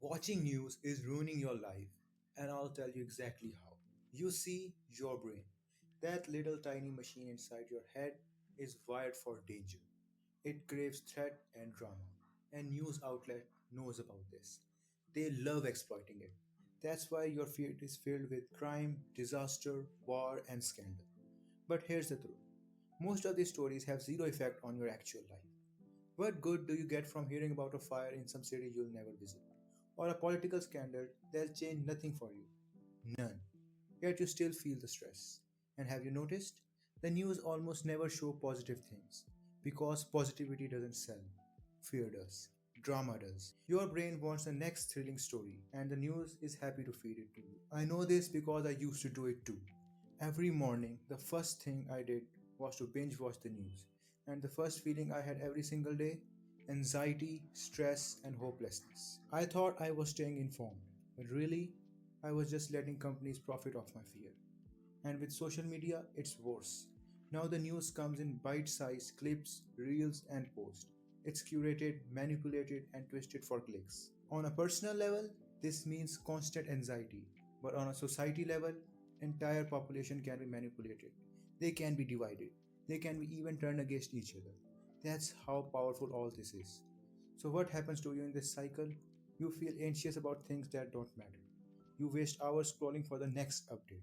Watching news is ruining your life, and I'll tell you exactly how. You see, your brain, that little tiny machine inside your head, is wired for danger. It craves threat and drama, and news outlet knows about this. They love exploiting it. That's why your feed is filled with crime, disaster, war, and scandal. But here's the truth. Most of these stories have zero effect on your actual life. What good do you get from hearing about a fire in some city you'll never visit? Or a political scandal that'll change nothing for you? None. Yet you still feel the stress. And have you noticed? The news almost never show positive things because positivity doesn't sell. Fear does. Drama does. Your brain wants the next thrilling story, and the news is happy to feed it to you. I know this because I used to do it too. Every morning, the first thing I did was to binge watch the news. And the first feeling I had every single day anxiety, stress, and hopelessness. I thought I was staying informed, but really, I was just letting companies profit off my fear. And with social media, it's worse. Now the news comes in bite sized clips, reels, and posts. It's curated, manipulated, and twisted for clicks. On a personal level, this means constant anxiety. But on a society level, entire population can be manipulated. They can be divided. They can be even turned against each other. That's how powerful all this is. So what happens to you in this cycle? You feel anxious about things that don't matter. You waste hours scrolling for the next update.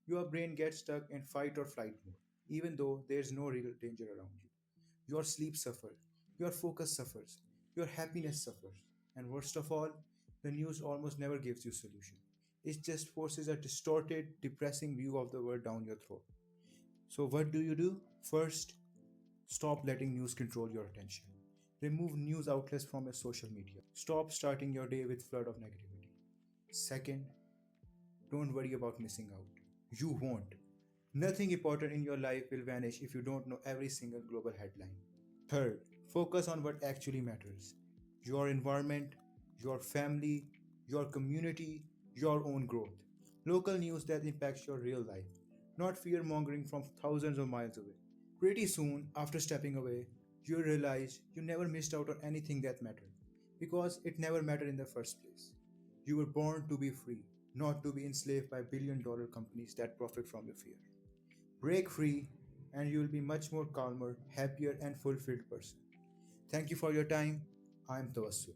Your brain gets stuck in fight or flight mode, even though there's no real danger around you. Your sleep suffers, your focus suffers, your happiness suffers, and worst of all, the news almost never gives you solution. It just forces a distorted, depressing view of the world down your throat. So what do you do? First, stop letting news control your attention. Remove news outlets from your social media. Stop starting your day with flood of negativity. Second, don't worry about missing out. You won't. Nothing important in your life will vanish if you don't know every single global headline. Third, focus on what actually matters: your environment, your family, your community, your own growth. Local news that impacts your real life, not fear mongering from thousands of miles away. Pretty soon, after stepping away, you realize you never missed out on anything that mattered because it never mattered in the first place. You were born to be free, not to be enslaved by billion-dollar companies that profit from your fear. Break free, and you will be much more calmer, happier, and fulfilled person. Thank you for your time. I am Tawassul.